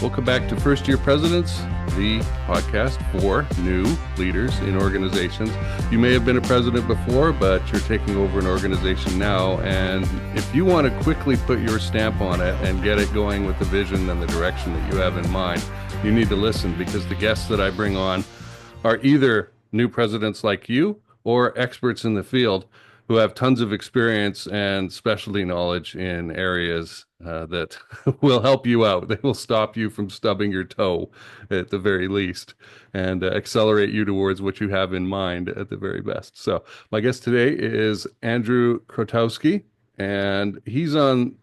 Welcome back to First Year Presidents, the podcast for new leaders in organizations. You may have been a president before, but you're taking over an organization now. And if you want to quickly put your stamp on it and get it going with the vision and the direction that you have in mind, you need to listen, because the guests that I bring on are either new presidents like you or experts in the field who have tons of experience and specialty knowledge in areas that will help you out. They will stop you from stubbing your toe at the very least, and accelerate you towards what you have in mind at the very best. So my guest today is Andrew Chrostowski, and he's on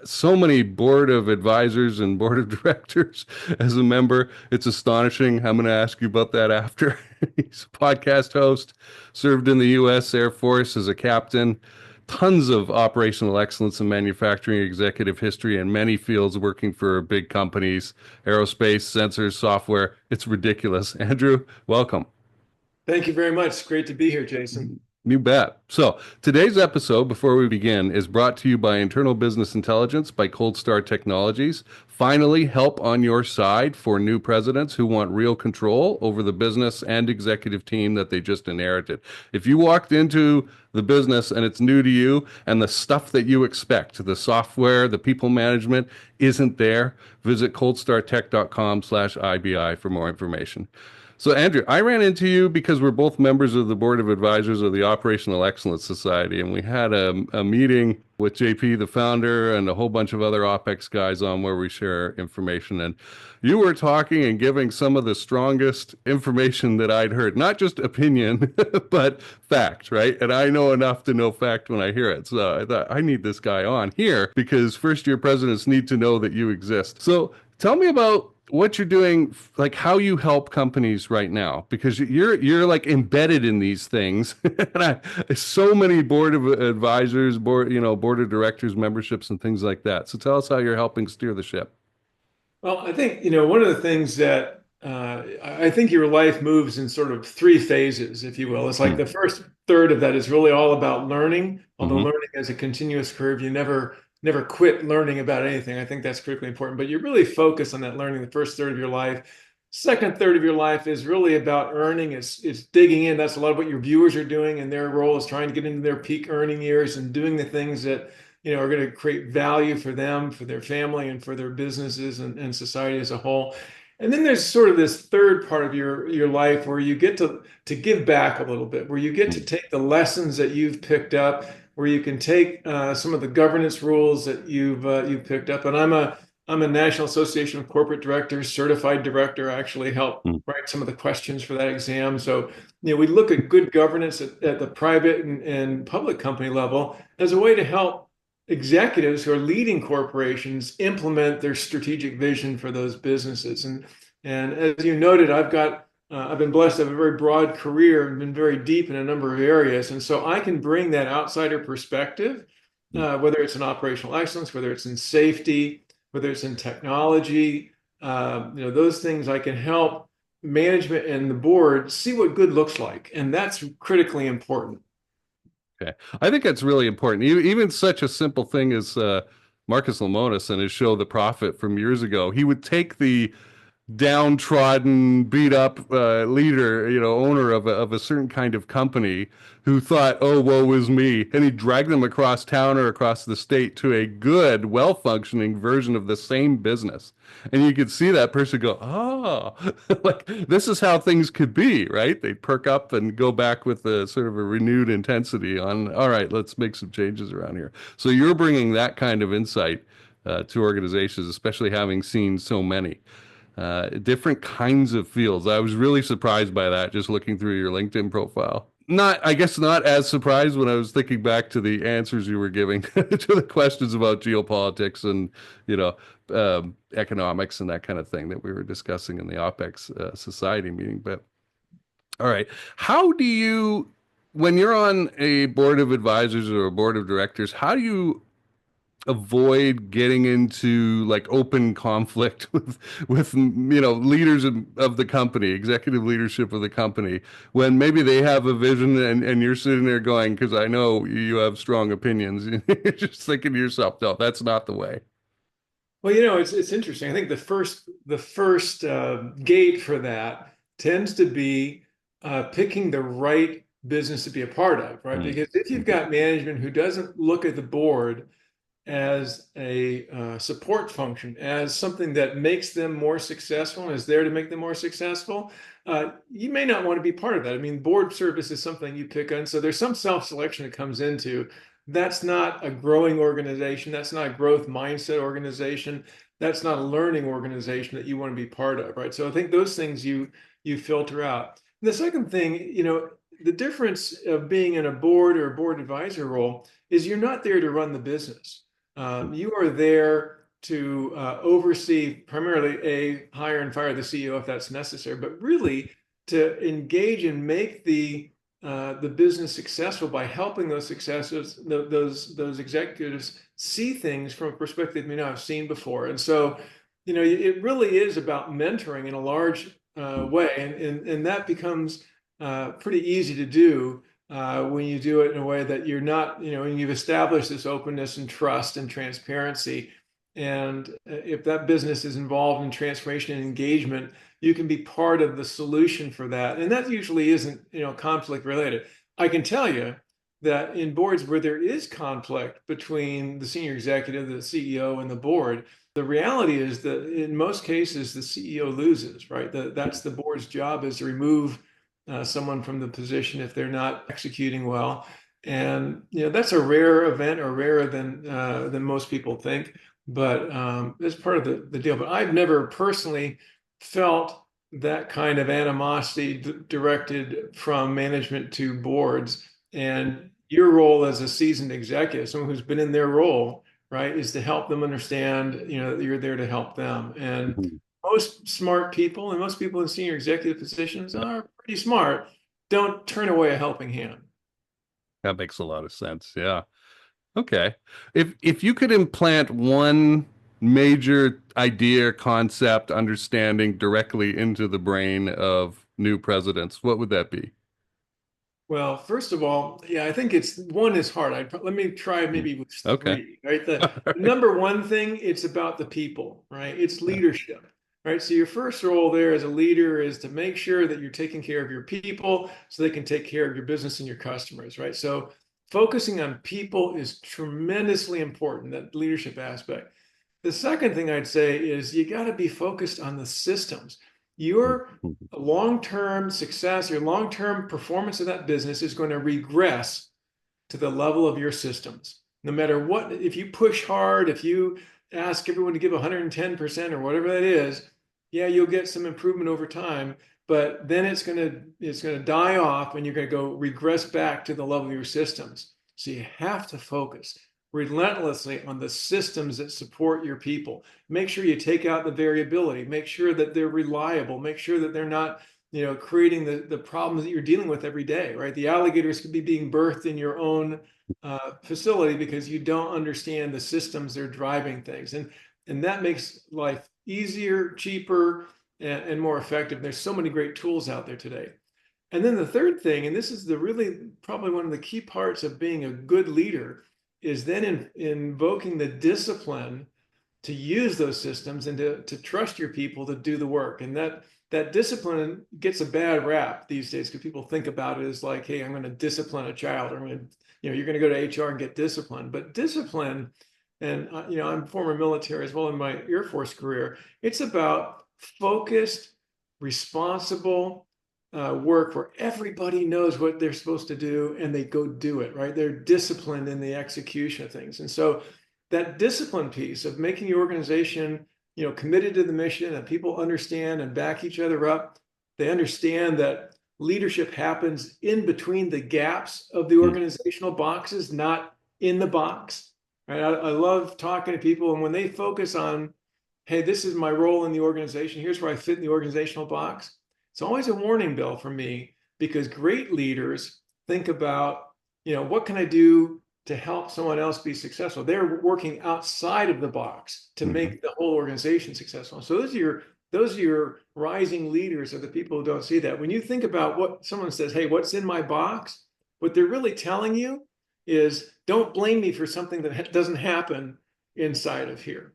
so many board of advisors and board of directors as a member. It's astonishing. I'm going to ask you about that after. He's a podcast host, served in the U.S. Air Force as a captain, tons of operational excellence and manufacturing executive history in many fields, working for big companies, aerospace, sensors, software. It's ridiculous. Andrew, welcome. Thank you very much. It's great to be here, Jason. You bet. So today's episode, before we begin, is brought to you by Internal Business Intelligence by Cold Star Technologies. Finally, help on your side for new presidents who want real control over the business and executive team that they just inherited. If you walked into the business and it's new to you and the stuff that you expect, the software, the people management isn't there, visit coldstartech.com/IBI for more information. So, Andrew, I ran into you because we're both members of the Board of Advisors of the Operational Excellence Society, and we had a meeting with JP, the founder, and a whole bunch of other OPEX guys on where we share information. And you were talking and giving some of the strongest information that I'd heard, not just opinion, but fact, right? And I know enough to know fact when I hear it. So I thought, I need this guy on here because first-year presidents need to know that you exist. So tell me about what you're doing, like how you help companies right now, because you're like embedded in these things. And so many board of advisors, board of directors memberships and things like that. So tell us how you're helping steer the ship. Well, I think, one of the things that I think your life moves in sort of three phases, if you will. It's like the first third of that is really all about learning, although learning is a continuous curve. You never quit learning about anything. I think that's critically important, but you really focus on that learning the first third of your life. Second third of your life is really about earning. It's digging in. That's a lot of what your viewers are doing, and their role is trying to get into their peak earning years and doing the things that are going to create value for them, for their family, and for their businesses and society as a whole. And then there's sort of this third part of your life where you get to give back a little bit, where you get to take the lessons that you've picked up, where you can take some of the governance rules that you've picked up. And I'm a National Association of Corporate Directors certified director. I actually help write some of the questions for that exam. So we look at good governance at the private and public company level as a way to help executives who are leading corporations implement their strategic vision for those businesses. And as you noted, I've been blessed to have a very broad career and been very deep in a number of areas. And so I can bring that outsider perspective, whether it's in operational excellence, whether it's in safety, whether it's in technology, those things. I can help management and the board see what good looks like. And that's critically important. Okay. I think that's really important. Even such a simple thing as Marcus Lemonis and his show, The Prophet, from years ago, he would take the downtrodden, beat up leader, owner of a certain kind of company who thought, oh, woe is me. And he dragged them across town or across the state to a good, well-functioning version of the same business. And you could see that person go, oh, like this is how things could be, right? They perk up and go back with a sort of a renewed intensity on, all right, let's make some changes around here. So you're bringing that kind of insight to organizations, especially having seen so many. Different kinds of fields. I was really surprised by that, just looking through your LinkedIn profile. I guess not as surprised when I was thinking back to the answers you were giving to the questions about geopolitics and, economics and that kind of thing that we were discussing in the OPEX society meeting. But all right, how do you, when you're on a board of advisors or a board of directors, how do you avoid getting into like open conflict with leaders of the company, executive leadership of the company, when maybe they have a vision and you're sitting there going, because I know you have strong opinions, you're just thinking to yourself, no, that's not the way. Well, it's interesting. I think the first gate for that tends to be picking the right business to be a part of, right? Mm, Because if you've mhm, got management who doesn't look at the board as a support function, as something that makes them more successful and is there to make them more successful, you may not want to be part of that. I mean, board service is something you pick on. So there's some self-selection that comes into. That's not a growing organization. That's not a growth mindset organization. That's not a learning organization that you want to be part of, right? So I think those things you filter out. And the second thing, the difference of being in a board or a board advisor role is you're not there to run the business. You are there to oversee primarily hire and fire the CEO if that's necessary, but really to engage and make the business successful by helping those successes, those executives see things from a perspective they may not have seen before. And so, it really is about mentoring in a large way, and that becomes pretty easy to do when you do it in a way that you're not, when you've established this openness and trust and transparency. And if that business is involved in transformation and engagement, you can be part of the solution for that. And that usually isn't, conflict related. I can tell you that in boards where there is conflict between the senior executive, the CEO, and the board, the reality is that in most cases, the CEO loses, right? That's the board's job, is to remove someone from the position if they're not executing well. And that's a rare event, or rarer than most people think. But it's part of the deal. But I've never personally felt that kind of animosity directed from management to boards. And your role as a seasoned executive, someone who's been in their role, right, is to help them understand, that you're there to help them. And mhm. most smart people, and most people in senior executive positions are pretty smart, don't turn away a helping hand. That makes a lot of sense. Yeah. Okay. If you could implant one major idea, concept, understanding directly into the brain of new presidents, what would that be? Well, first of all, yeah, I think it's one is hard. Let me try Mm. maybe with Okay. three, right? The All right. number one thing, it's about the people, right? It's Yeah. leadership, right? So your first role there as a leader is to make sure that you're taking care of your people so they can take care of your business and your customers, right? So focusing on people is tremendously important, that leadership aspect. The second thing I'd say is you got to be focused on the systems. Your Mhm. long-term success, your long-term performance of that business is going to regress to the level of your systems. No matter what, if you push hard, if you ask everyone to give 110% or whatever that is, yeah, you'll get some improvement over time, but then it's going to die off and you're going to go regress back to the level of your systems. So you have to focus relentlessly on the systems that support your people. Make sure you take out the variability, make sure that they're reliable, make sure that they're not creating the problems that you're dealing with every day, right? The alligators could be being birthed in your own facility because you don't understand the systems that are driving things. And that makes life easier, cheaper, and more effective. There's so many great tools out there today. And then the third thing, and this is the really probably one of the key parts of being a good leader, is then invoking the discipline to use those systems and to trust your people to do the work. And that discipline gets a bad rap these days because people think about it as like, hey, I'm going to discipline a child, or you're going to go to HR and get disciplined. But discipline, and I'm former military as well in my Air Force career. It's about focused, responsible work where everybody knows what they're supposed to do and they go do it, right? They're disciplined in the execution of things. And so that discipline piece of making the organization, committed to the mission, and people understand and back each other up. They understand that leadership happens in between the gaps of the Mm. organizational boxes, not in the box. Right? I love talking to people, and when they focus on, hey, this is my role in the organization, here's where I fit in the organizational box. It's always a warning bell for me, because great leaders think about, what can I do to help someone else be successful? They're working outside of the box to Mhm. make the whole organization successful. So those are your rising leaders, are the people who don't see that. When you think about what someone says, hey, what's in my box? What they're really telling you is, don't blame me for something that doesn't happen inside of here.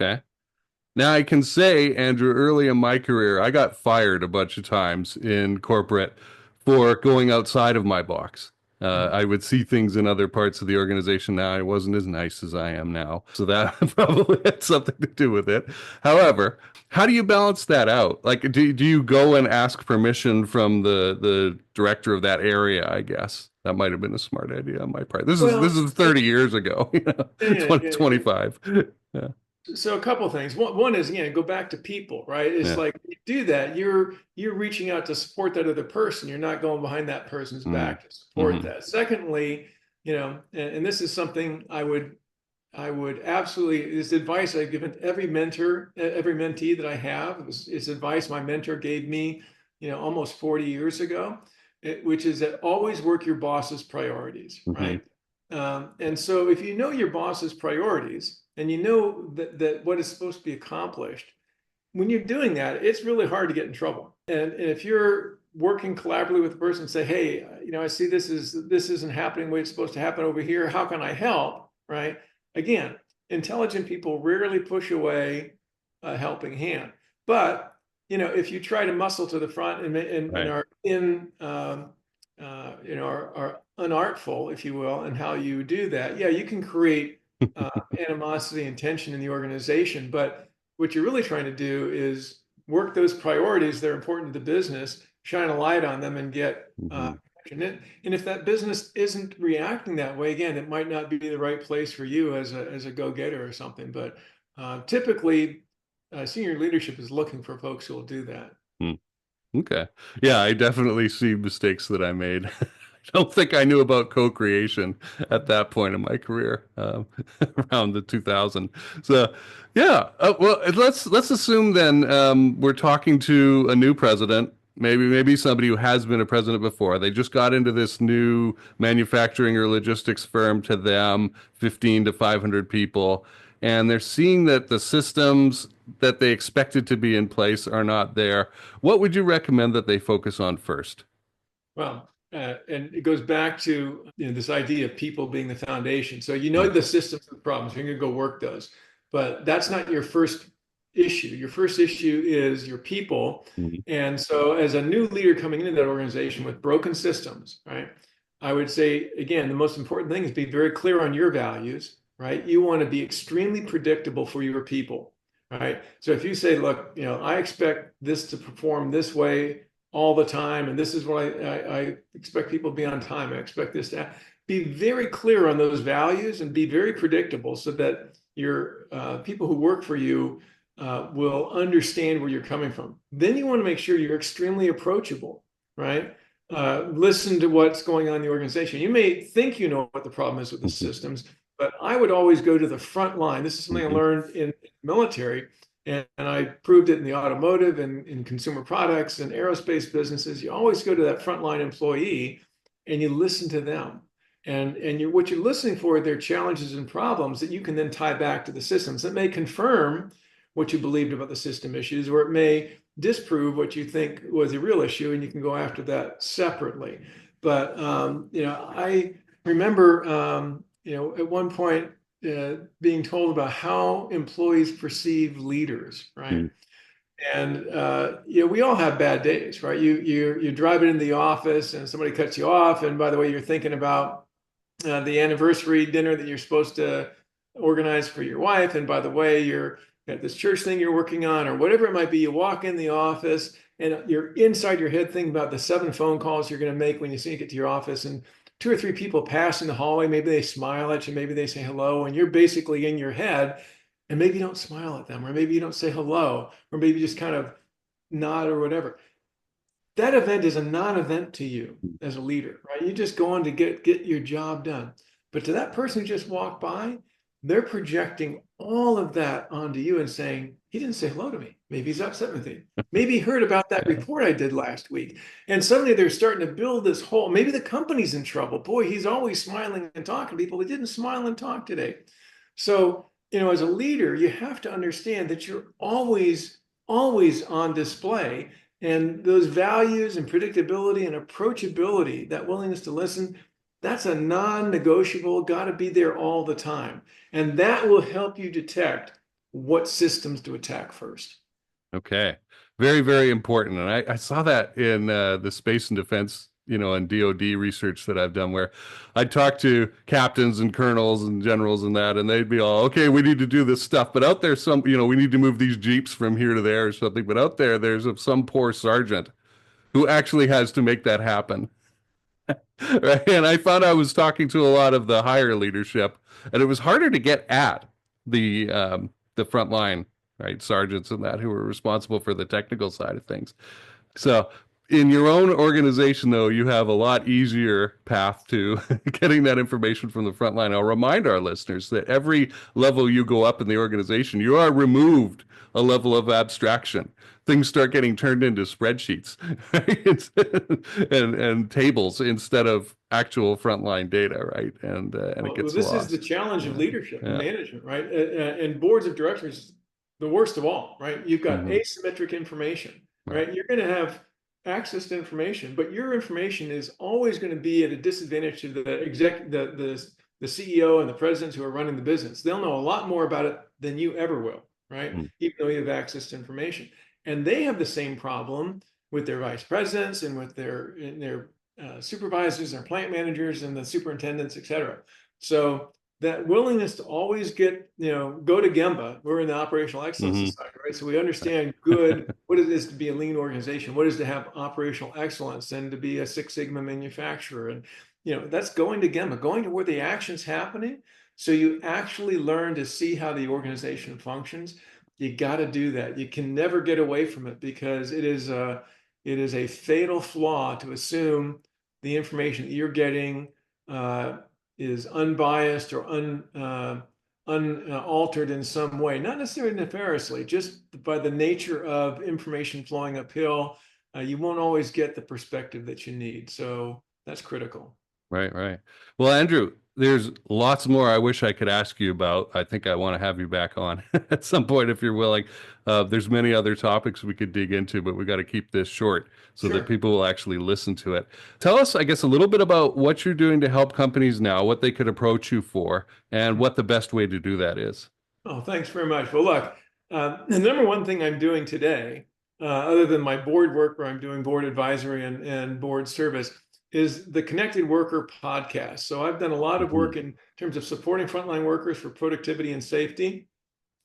Okay. Now I can say, Andrew, early in my career, I got fired a bunch of times in corporate for going outside of my box. Mhm. I would see things in other parts of the organization now. I wasn't as nice as I am now. So that probably had something to do with it. However, how do you balance that out? Like, do you go and ask permission from the director of that area, I guess? That might have been a smart idea on my part. This Well, is 30 years ago, yeah, 2025. Yeah. so a couple things. One is, go back to people, right? It's Yeah. like you do that, you're reaching out to support that other person. You're not going behind that person's Mm. back to support Hmm. that. Secondly, and this is something I would absolutely, this advice I've given every mentor, every mentee that I have is advice my mentor gave me, almost 40 years ago, which is that always work your boss's priorities, Hmm. right? And so if you know your boss's priorities and you know that what is supposed to be accomplished, when you're doing that, it's really hard to get in trouble. And if you're working collaboratively with the person, say, hey, I see this isn't happening the way it's supposed to happen over here. How can I help? Right? Again, intelligent people rarely push away a helping hand. But if you try to muscle to the front and Right. are are unartful, if you will, in how you do that, yeah, you can create animosity and tension in the organization. But what you're really trying to do is work those priorities that are important to the business, shine a light on them, and get Hmm. and if that business isn't reacting that way, again, it might not be the right place for you as a go-getter or something. But typically, senior leadership is looking for folks who will do that. Okay. Yeah, I definitely see mistakes that I made. I don't think I knew about co-creation at that point in my career, around the 2000. So, yeah. Well, let's assume then we're talking to a new president, maybe somebody who has been a president before. They just got into this new manufacturing or logistics firm to them, 15 to 500 people, and they're seeing that the systems that they expected to be in place are not there. What would you recommend that they focus on first? Well, and it goes back to this idea of people being the foundation. So the systems and the problems. You're going to go work those, but that's not your first issue. Your first issue is your people. Mhm. And so, as a new leader coming into that organization with broken systems, right? I would say again, the most important thing is be very clear on your values, right? You want to be extremely predictable for your people, right? So if you say, look, I expect this to perform this way all the time, and this is what I expect people to be on time. I expect this to be very clear on those values and be very predictable so that your people who work for you will understand where you're coming from. Then you want to make sure you're extremely approachable, right? Listen to what's going on in the organization. You may think you know what the problem is with the Mhm. systems, but I would always go to the front line. This is something I Mhm. learned in the military. And I proved it in the automotive and in consumer products and aerospace businesses. You always go to that frontline employee and you listen to them. And what you're listening for are their challenges and problems that you can then tie back to the systems. That may confirm what you believed about the system issues, or it may disprove what you think was a real issue, and you can go after that separately. But I remember at one point being told about how employees perceive leaders, right? Mhm. And we all have bad days, right? You're driving into the office and somebody cuts you off, and by the way, you're thinking about the anniversary dinner that you're supposed to organize for your wife, and by the way, you're at this church thing you're working on, or whatever it might be. You walk in the office, and you're inside your head thinking about the 7 phone calls you're going to make when you get to your office, and two or three people pass in the hallway. Maybe they smile at you, maybe they say hello, and you're basically in your head. And maybe you don't smile at them, or maybe you don't say hello, or maybe you just kind of nod or whatever. That event is a non-event to you as a leader, right? You just go on to get your job done. But to that person who just walked by, they're projecting all of that onto you and saying, he didn't say hello to me. Maybe he's upset with me. Maybe he heard about that Yeah. report I did last week. And suddenly they're starting to build this whole, maybe the company's in trouble. Boy, he's always smiling and talking to people. He didn't smile and talk today. So, as a leader, you have to understand that you're always on display, and those values and predictability and approachability, that willingness to listen, that's a non negotiable, got to be there all the time. And that will help you detect what systems to attack first. Okay. Very, very important. And I saw that in the space and defense, and DoD research that I've done, where I'd talk to captains and colonels and generals and that, and they'd be all, okay, we need to do this stuff. But out there, we need to move these Jeeps from here to there or something. But out there's some poor sergeant who actually has to make that happen. Right? And I found I was talking to a lot of the higher leadership, and it was harder to get at the front line, right, sergeants and that who were responsible for the technical side of things. So in your own organization, though, you have a lot easier path to getting that information from the front line. I'll remind our listeners that every level you go up in the organization, you are removed a level of abstraction. Things start getting turned into spreadsheets, right? and tables instead of actual frontline data, right? And it gets this lost. Is the challenge of leadership and management, right? And boards of directors, the worst of all, right? You've got asymmetric information, right? You're going to have access to information, but your information is always going to be at a disadvantage to the CEO and the presidents who are running the business. They'll know a lot more about it than you ever will, right? Even though you have access to information. And they have the same problem with their vice presidents and with their supervisors, their plant managers, and the superintendents, et cetera. So that willingness to always go to Gemba. We're in the operational excellence society, right? So we understand what it is to be a lean organization, what it is to have operational excellence, and to be a Six Sigma manufacturer. And that's going to Gemba, going to where the action's happening. So you actually learn to see how the organization functions. You got to do that. You can never get away from it, because it is a fatal flaw to assume the information that you're getting is unbiased or unaltered in some way, not necessarily nefariously, just by the nature of information flowing uphill. You won't always get the perspective that you need. So that's critical. Right, right. Well, Andrew, there's lots more I wish I could ask you about. I think I want to have you back on at some point if you're willing. There's many other topics we could dig into, but we got to keep this short so that people will actually listen to it. Tell us, I guess, a little bit about what you're doing to help companies now, what they could approach you for, and what the best way to do that is. Oh, thanks very much. Well, look, the number one thing I'm doing today, other than my board work where I'm doing board advisory and board service, is the Connected Worker podcast. So I've done a lot of work in terms of supporting frontline workers for productivity and safety.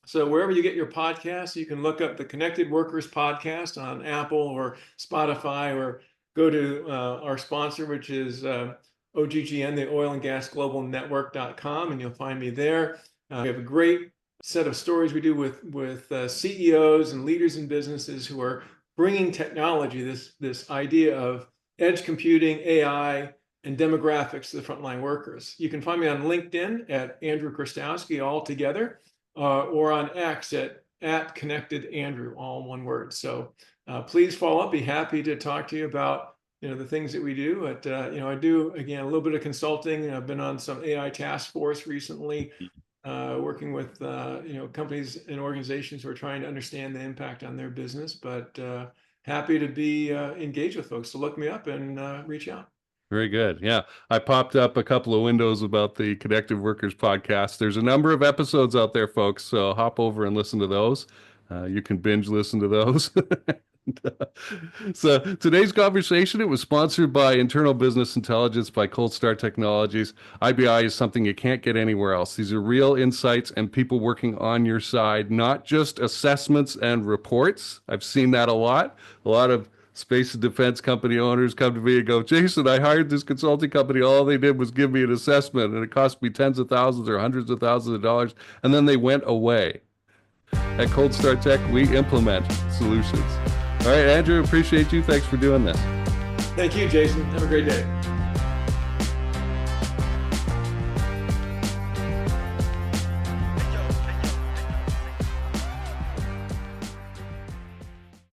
So wherever you get your podcasts, you can look up the Connected Workers podcast on Apple or Spotify, or go to our sponsor, which is OGGN, the Oil and Gas Global Network.com, and you'll find me there. We have a great set of stories we do with CEOs and leaders in businesses who are bringing technology, this idea of edge computing, AI, and demographics to the frontline workers. You can find me on LinkedIn at Andrew Chrostowski, all together, or on X at Connected Andrew, all one word. So please follow up. Be happy to talk to you about the things that we do. I do, again, a little bit of consulting. I've been on some AI task force recently, working with companies and organizations who are trying to understand the impact on their business. But happy to be engaged with folks. So look me up and reach out. Very good. Yeah. I popped up a couple of windows about the Connected Workers podcast. There's a number of episodes out there, folks. So hop over and listen to those. You can binge listen to those. So today's conversation, it was sponsored by Internal Business Intelligence by Cold Start Technologies. IBI is something you can't get anywhere else. These are real insights and people working on your side, not just assessments and reports. I've seen that a lot. A lot of space and defense company owners come to me and go, Jason, I hired this consulting company. All they did was give me an assessment, and it cost me tens of thousands or hundreds of thousands of dollars, and then they went away. At Cold Start Tech, we implement solutions. All right, Andrew, appreciate you. Thanks for doing this. Thank you, Jason. Have a great day.